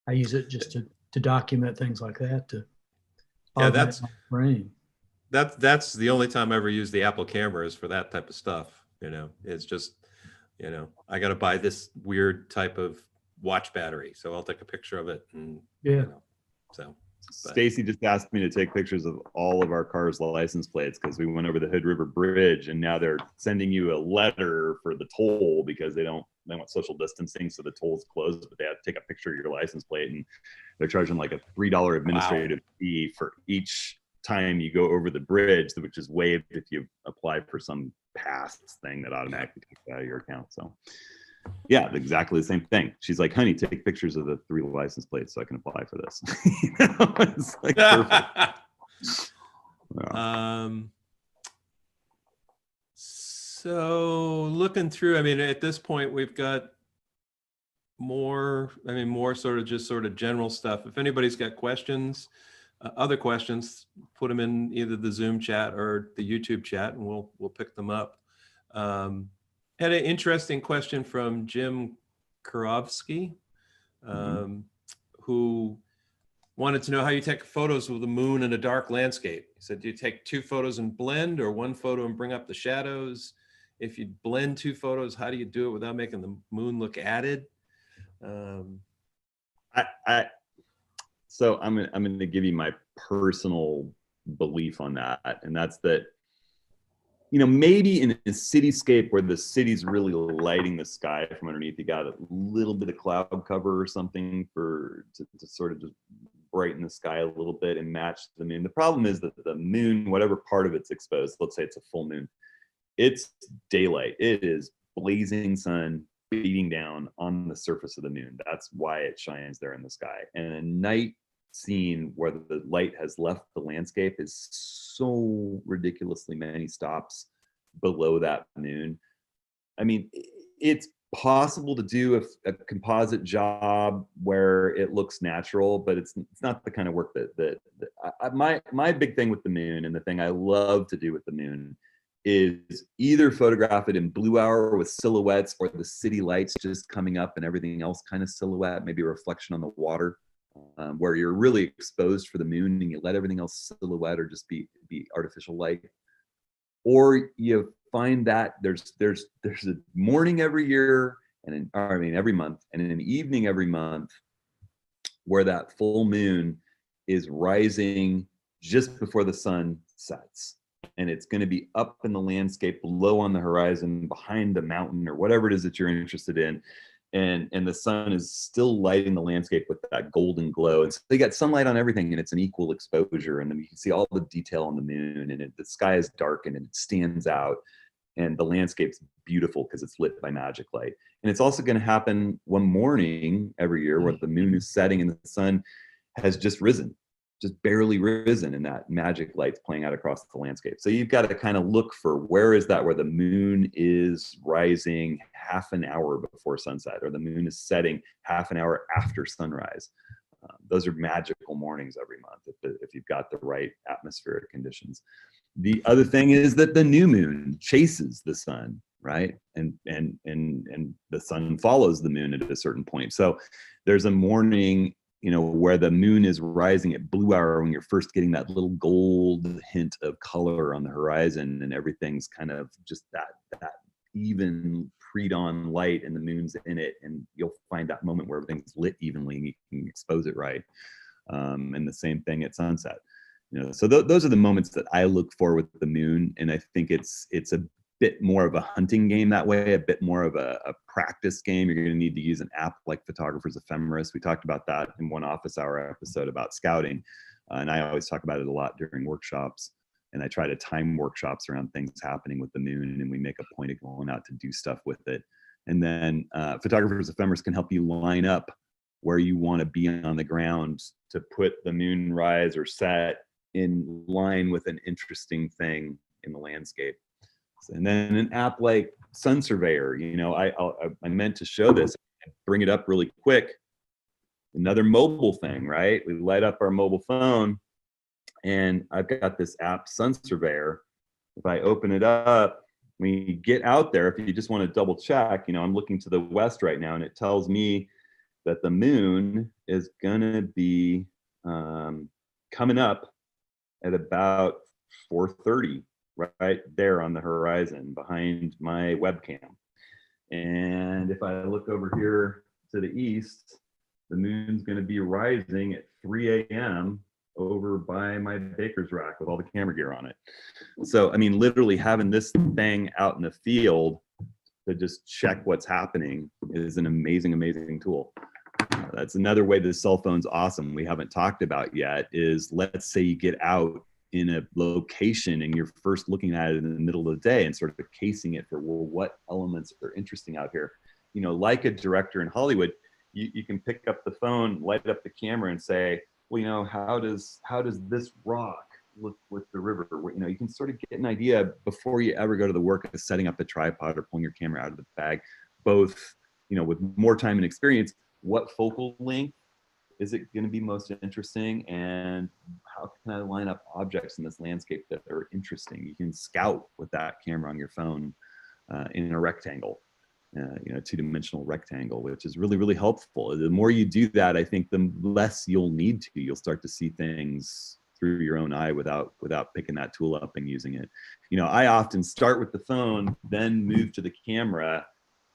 I use it just to document things like that. That's my brain. That's the only time I ever use the Apple camera is for that type of stuff. You know, it's just, you know, I got to buy this weird type of watch battery, so I'll take a picture of it. And you know, so. Stacy just asked me to take pictures of all of our cars' license plates because we went over the Hood River Bridge, and now they're sending you a letter for the toll because they want social distancing, so the toll's closed, but they have to take a picture of your license plate, and they're charging like a $3 administrative fee for each time you go over the bridge, which is waived if you apply for some pass thing that automatically takes it out of your account. So yeah, exactly the same thing. She's like, honey, take pictures of the 3 license plates so I can apply for this. You know, it's like perfect. So looking through, I mean, at this point we've got more sort of general stuff. If anybody's got questions, other questions, put them in either the Zoom chat or the YouTube chat, and we'll pick them up. Had an interesting question from Jim Kurovsky, who wanted to know how you take photos with the moon in a dark landscape. He said, do you take 2 photos and blend, or 1 photo and bring up the shadows? If you blend 2 photos, how do you do it without making the moon look added? So I'm going to give you my personal belief on that, and that's that, you know, maybe in a cityscape where the city's really lighting the sky from underneath, you got a little bit of cloud cover or something to sort of just brighten the sky a little bit and match the moon. The problem is that the moon, whatever part of it's exposed, let's say it's a full moon, it's daylight. It is blazing sun beating down on the surface of the moon. That's why it shines there in the sky. And a night scene where the light has left the landscape is so ridiculously many stops below that moon. I mean, it's possible to do a composite job where it looks natural, but it's not the kind of work that my big thing with the moon, and the thing I love to do with the moon, is either photograph it in blue hour with silhouettes, or the city lights just coming up and everything else kind of silhouette, maybe a reflection on the water. where you're really exposed for the moon and you let everything else silhouette or just be artificial light. Or you find that there's a morning every year every month, and an evening every month where that full moon is rising just before the sun sets. And it's going to be up in the landscape, low on the horizon, behind a mountain or whatever it is that you're interested in. And the sun is still lighting the landscape with that golden glow. And so they got sunlight on everything, and it's an equal exposure. And then you can see all the detail on the moon, and the sky is darkened and it stands out. And the landscape's beautiful because it's lit by magic light. And it's also going to happen one morning every year where the moon is setting and the sun has just risen, just barely risen, and that magic light's playing out across the landscape. So you've got to kind of look for where the moon is rising half an hour before sunset, or the moon is setting half an hour after sunrise. Those are magical mornings every month if you've got the right atmospheric conditions. The other thing is that the new moon chases the sun, right? And the sun follows the moon at a certain point. So there's a morning, where the moon is rising at blue hour when you're first getting that little gold hint of color on the horizon, and everything's kind of just that even pre-dawn light, and the moon's in it, and you'll find that moment where everything's lit evenly and you can expose it right. And the same thing at sunset. So those are the moments that I look for with the moon, and I think it's a bit more of a hunting game that way, a bit more of a practice game. You're going to need to use an app like Photographer's Ephemeris. We talked about that in one office hour episode about scouting, and I always talk about it a lot during workshops. And I try to time workshops around things happening with the moon, and we make a point of going out to do stuff with it. And then Photographer's Ephemeris can help you line up where you want to be on the ground to put the moon rise or set in line with an interesting thing in the landscape. And then an app like Sun Surveyor, I meant to show this, bring it up really quick. Another mobile thing, right? We light up our mobile phone, and I've got this app, Sun Surveyor. If I open it up, when you get out there, if you just want to double check, I'm looking to the west right now, and it tells me that the moon is gonna be coming up at about 4:30, right there on the horizon behind my webcam. And if I look over here to the east, the moon's going to be rising at 3 a.m. over by my baker's rack with all the camera gear on it. So, literally having this thing out in the field to just check what's happening is an amazing, amazing tool. That's another way the cell phone's awesome we haven't talked about yet is, let's say you get out in a location and you're first looking at it in the middle of the day and sort of casing it for, well, what elements are interesting out here? Like a director in Hollywood, you can pick up the phone, light up the camera and say, well, how does this rock look with the river? You can sort of get an idea before you ever go to the work of setting up a tripod or pulling your camera out of the bag, both, with more time and experience, what focal length is it going to be most interesting, and how can I line up objects in this landscape that are interesting? You can scout with that camera on your phone in a rectangle, two-dimensional rectangle, which is really, really helpful. The more you do that, I think the less you'll need to. You'll start to see things through your own eye without picking that tool up and using it. I often start with the phone, then move to the camera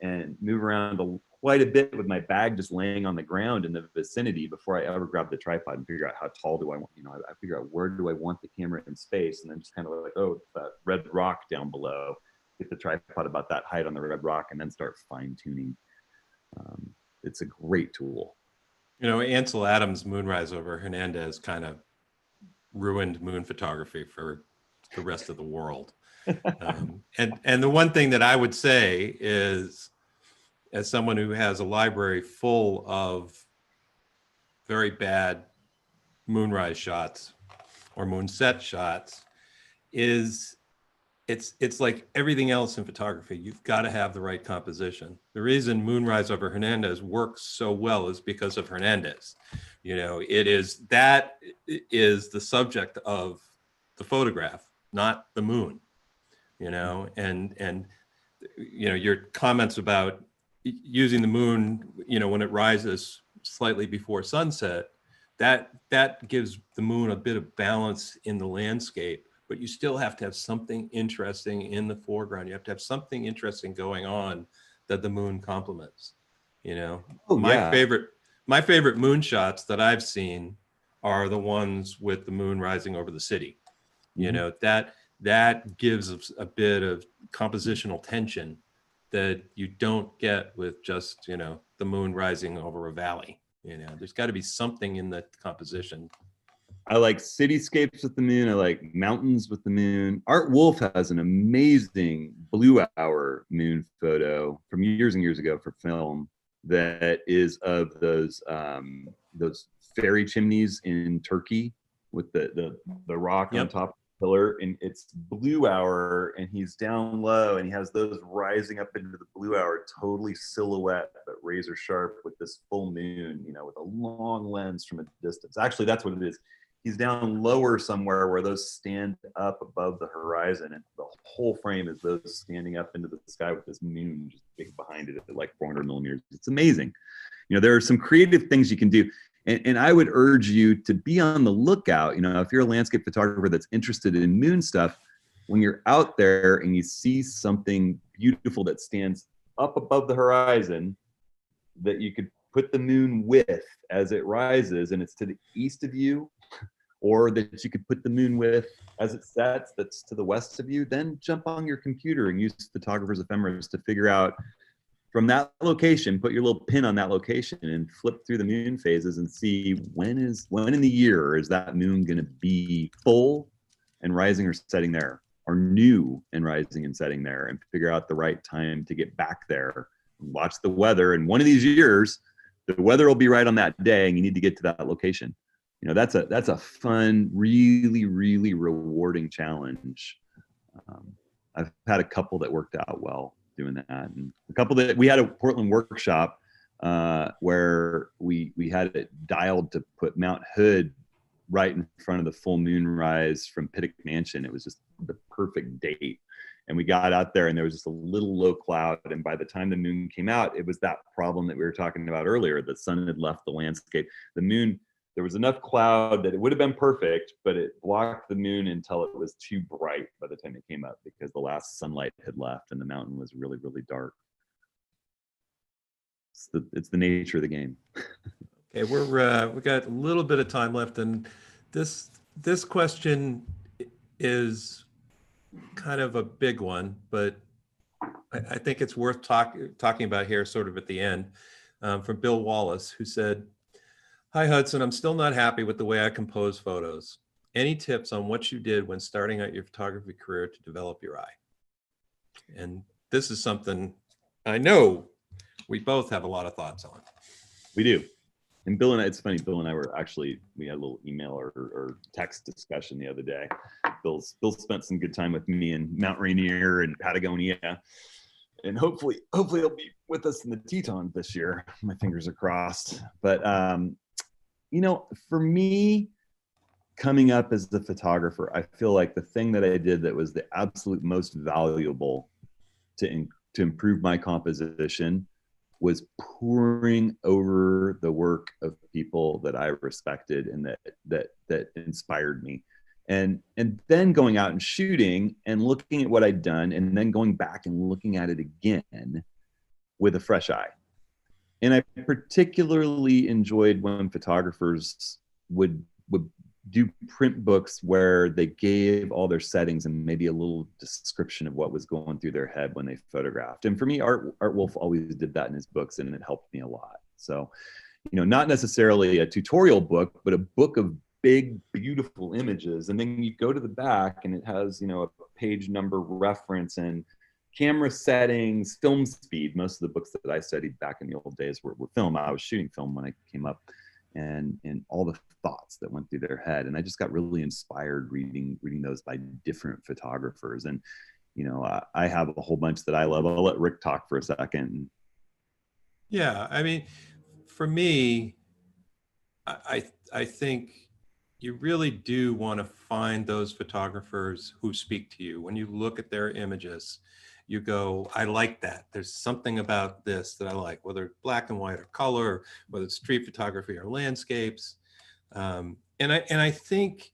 and move around quite a bit with my bag just laying on the ground in the vicinity before I ever grab the tripod and figure out how tall do I want, I figure out where do I want the camera in space, and then just kind of like, oh, that red rock down below, get the tripod about that height on the red rock, and then start fine tuning. It's a great tool. Ansel Adams' Moonrise over Hernandez kind of ruined moon photography for the rest of the world. And the one thing that I would say is, as someone who has a library full of very bad moonrise shots or moonset shots, is it's like everything else in photography. You've got to have the right composition. The reason Moonrise over Hernandez works so well is because of Hernandez. It is the subject of the photograph, not the moon. And your comments about using the moon, when it rises slightly before sunset, that gives the moon a bit of balance in the landscape, but you still have to have something interesting in the foreground. You have to have something interesting going on that the moon complements. You know, Oh, my yeah. favorite moon shots that I've seen are the ones with the moon rising over the city. You Mhm. know, that gives us a bit of compositional tension that you don't get with just, you know, the moon rising over a valley. You know, there's got to be something in the composition. I like cityscapes with the moon. I like mountains with the moon. Art Wolf has an amazing blue hour moon photo from years and years ago for film that is of those fairy chimneys in Turkey with the rock on Yep. top of the pillar, and it's blue hour, and he's down low, and he has those rising up into the blue hour, totally silhouette but razor sharp with this full moon, you know, with a long lens from a distance. Actually, that's what it is. He's down lower somewhere where those stand up above the horizon, and the whole frame is those standing up into the sky with this moon just big behind it at like 400 millimeters. It's amazing. You know, there are some creative things you can do. And I would urge you to be on the lookout. You know, if you're a landscape photographer that's interested in moon stuff, when you're out there and you see something beautiful that stands up above the horizon that you could put the moon with as it rises and it's to the east of you, or that you could put the moon with as it sets that's to the west of you, then jump on your computer and use photographer's ephemeris to figure out from that location, put your little pin on that location and flip through the moon phases and see when in the year is that moon going to be full and rising or setting there, or new and rising and setting there, and figure out the right time to get back there. Watch the weather, and one of these years the weather will be right on that day and you need to get to that location. You know, that's a fun, really, really rewarding challenge. I've had a couple that worked out well doing that, and a couple that we had a Portland workshop where we had it dialed to put Mount Hood right in front of the full moon rise from Pittock Mansion. It was just the perfect date. And we got out there and there was just a little low cloud. And by the time the moon came out, it was that problem that we were talking about earlier. The sun had left the landscape. The moon, there was enough cloud that it would have been perfect, but it blocked the moon until it was too bright by the time it came up because the last sunlight had left and the mountain was really, really dark. It's the nature of the game. Okay, we got a little bit of time left, and this question is kind of a big one, but I think it's worth talking about here sort of at the end, from Bill Wallace, who said, "Hi Hudson, I'm still not happy with the way I compose photos. Any tips on what you did when starting out your photography career to develop your eye?" And this is something I know we both have a lot of thoughts on. We do. And Bill and I, it's funny, Bill and I we had a little email or text discussion the other day. Bill spent some good time with me in Mount Rainier and Patagonia. And hopefully he'll be with us in the Tetons this year. My fingers are crossed. But, you know, for me, coming up as the photographer, I feel like the thing that I did that was the absolute most valuable to improve my composition was pouring over the work of people that I respected and that inspired me. And then going out and shooting and looking at what I'd done and then going back and looking at it again with a fresh eye. And I particularly enjoyed when photographers would do print books where they gave all their settings and maybe a little description of what was going through their head when they photographed. And for me, Art Wolf always did that in his books, and it helped me a lot. So, you know, not necessarily a tutorial book, but a book of big, beautiful images. And then you go to the back and it has, you know, a page number reference and camera settings, film speed. Most of the books that I studied back in the old days were film. I was shooting film when I came up, and all the thoughts that went through their head. And I just got really inspired reading those by different photographers. And, you know, I have a whole bunch that I love. I'll let Rick talk for a second. Yeah, I mean, for me, I think you really do want to find those photographers who speak to you. When you look at their images, you go, I like that. There's something about this that I like, whether it's black and white or color, whether it's street photography or landscapes. And I think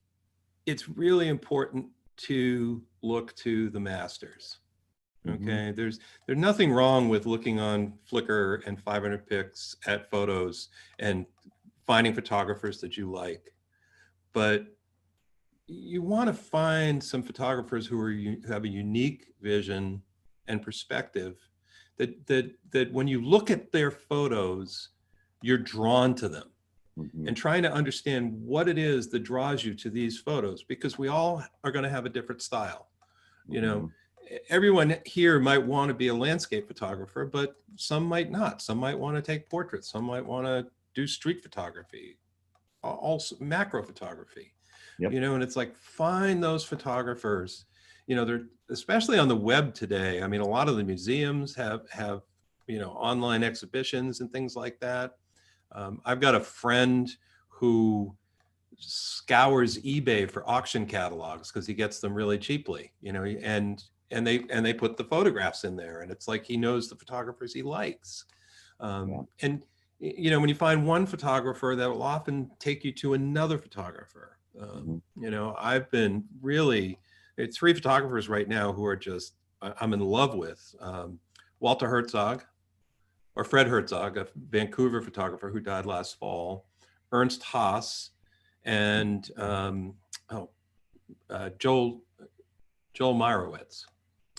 it's really important to look to the masters. Okay, there's nothing wrong with looking on Flickr and 500 pics at photos and finding photographers that you like, but you want to find some photographers who have a unique vision and perspective that when you look at their photos, you're drawn to them. And trying to understand what it is that draws you to these photos, because we all are going to have a different style. You know, everyone here might want to be a landscape photographer, but some might not. Some might want to take portraits. Some might want to do street photography, also macro photography. Yep. You know, and it's like, find those photographers. You know, they're especially on the web today. I mean, a lot of the museums have you know, online exhibitions and things like that. I've got a friend who scours eBay for auction catalogs because he gets them really cheaply, you know, and they put the photographs in there, and it's like he knows the photographers he likes. And you know, when you find one photographer, that will often take you to another photographer. You know, I've been really, it's 3 photographers right now who are just, I'm in love with. Walter Herzog, or Fred Herzog, a Vancouver photographer who died last fall, Ernst Haas, and Joel Meyerowitz.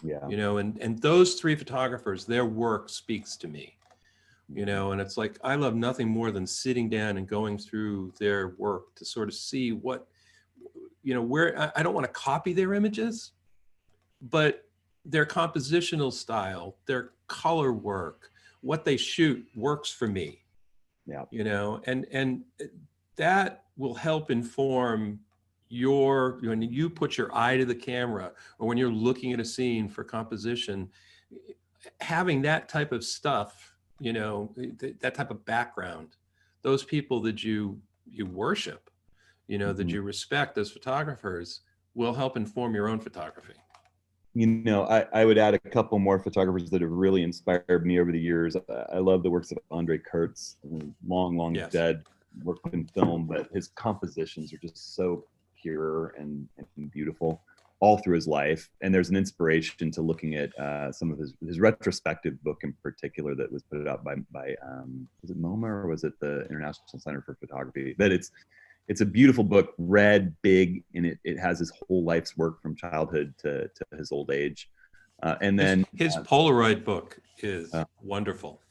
Yeah. You know, and those 3 photographers, their work speaks to me. You know, and it's like, I love nothing more than sitting down and going through their work to sort of see what, you know, where I don't want to copy their images, but their compositional style, their color work, what they shoot works for me. Yeah. You know, and that will help inform when you put your eye to the camera, or when you're looking at a scene for composition, having that type of stuff, you know, that type of background, those people that you worship, you know, that you respect as photographers, will help inform your own photography. You know, I would add a couple more photographers that have really inspired me over the years. I love the works of Andre Kurtz, long Yes. dead, worked in film, but his compositions are just so pure and beautiful all through his life. And there's an inspiration to looking at some of his retrospective book in particular that was put out by was it MoMA, or was it the International Center for Photography? But it's a beautiful book, read big, and it has his whole life's work from childhood to his old age. And then his Polaroid book is wonderful.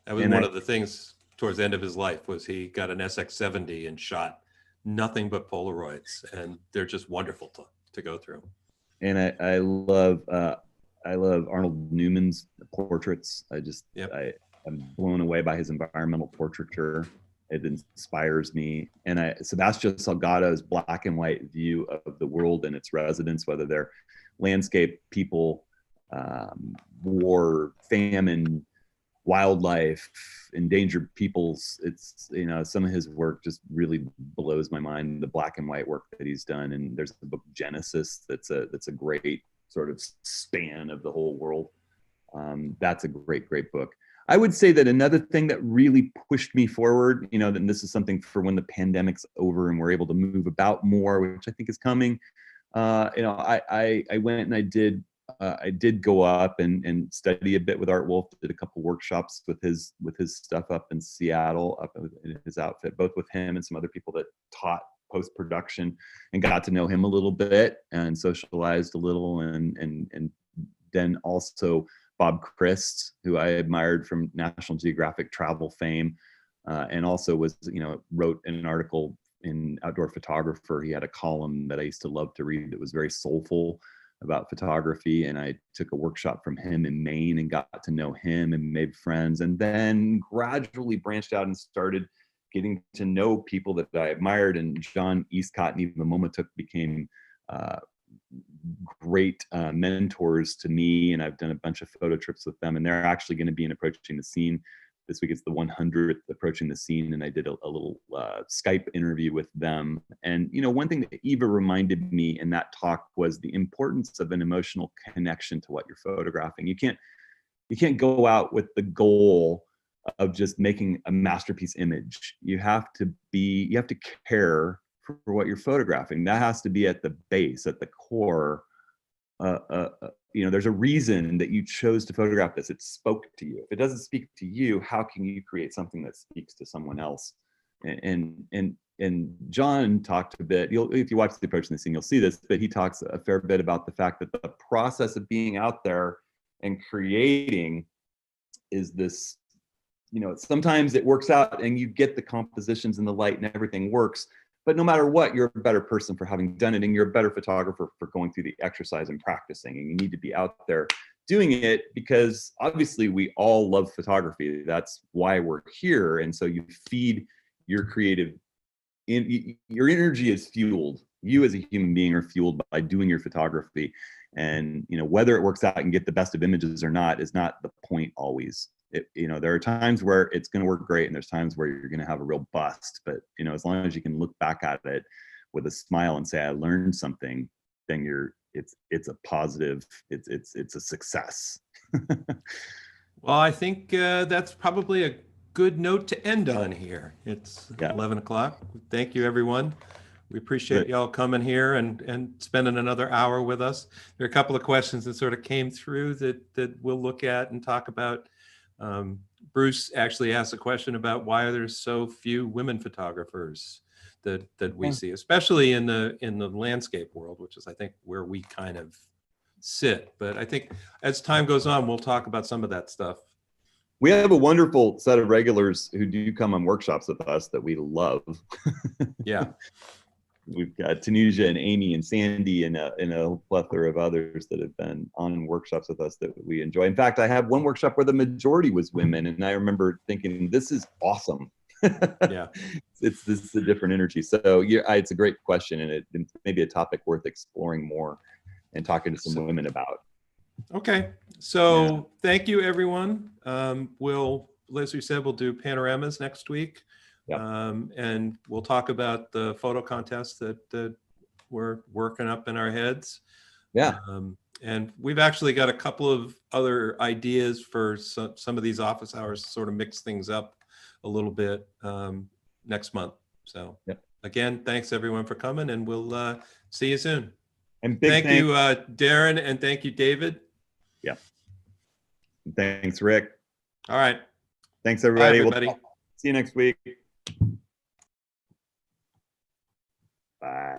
That was one of the things towards the end of his life, was he got an SX70 and shot nothing but Polaroids, and they're just wonderful to go through. And I love Arnold Newman's portraits. I'm blown away by his environmental portraiture. It inspires me. And Sebastian Salgato's black and white view of the world and its residents, whether they're landscape, people, war, famine, wildlife, endangered peoples. It's, you know, some of his work just really blows my mind, the black and white work that he's done. And there's the book Genesis that's a great sort of span of the whole world. That's a great book. I would say that another thing that really pushed me forward, you know, and this is something for when the pandemic's over and we're able to move about more, which I think is coming. You know, I went and I did go up and study a bit with Art Wolf, did a couple workshops with his stuff up in Seattle, up in his outfit, both with him and some other people that taught post-production, and got to know him a little bit and socialized a little. And then also Bob Christ, who I admired from National Geographic travel fame, and also was, you know, wrote an article in Outdoor Photographer. He had a column that I used to love to read that was very soulful about photography. And I took a workshop from him in Maine and got to know him and made friends, and then gradually branched out and started getting to know people that I admired. And John Eastcott and Eva Momotuk became great mentors to me, and I've done a bunch of photo trips with them, and they're actually going to be in Approaching the Scene this week. It's the 100th Approaching the Scene, and I did a little Skype interview with them. And, you know, one thing that Eva reminded me in that talk was the importance of an emotional connection to what you're photographing. You can't go out with the goal of just making a masterpiece image. You have to care for what you're photographing. That has to be at the base, at the core. There's a reason that you chose to photograph this. It spoke to you. If it doesn't speak to you, how can you create something that speaks to someone else? And John talked a bit, if you watch the approach in the scene, you'll see this, but he talks a fair bit about the fact that the process of being out there and creating is this, sometimes it works out and you get the compositions and the light and everything works, but no matter what, you're a better person for having done it, and you're a better photographer for going through the exercise and practicing, and you need to be out there doing it, because obviously we all love photography. That's why we're here. And so you feed your creative, your energy is fueled. You as a human being are fueled by doing your photography. And whether it works out and get the best of images or not is not the point always. There are times where it's going to work great, and there's times where you're going to have a real bust. But as long as you can look back at it with a smile and say, I learned something, then it's a positive, it's a success. Well, I think that's probably a good note to end on here. It's 11 o'clock. Thank you, everyone. We appreciate y'all coming here and spending another hour with us. There are a couple of questions that sort of came through that we'll look at and talk about. Bruce actually asked a question about why are there so few women photographers that we see, especially in the landscape world, which is, I think, where we kind of sit. But I think as time goes on, we'll talk about some of that stuff. We have a wonderful set of regulars who do come on workshops with us that we love. Yeah. We've got Tanuja and Amy and Sandy and a plethora of others that have been on workshops with us that we enjoy. In fact, I have one workshop where the majority was women, and I remember thinking, this is awesome. Yeah. This is a different energy. So it's a great question, and it may be a topic worth exploring more and talking to some women about. Okay. So Thank you, everyone. As we said, we'll do panoramas next week. And we'll talk about the photo contest that we're working up in our heads. And we've actually got a couple of other ideas for some of these office hours to sort of mix things up a little bit next month. So again, thanks everyone for coming, and we'll see you soon. And thank you, Darren, and thank you, David. Yeah. Thanks, Rick. All right. Thanks, everybody. Bye, everybody. See you next week. Bye.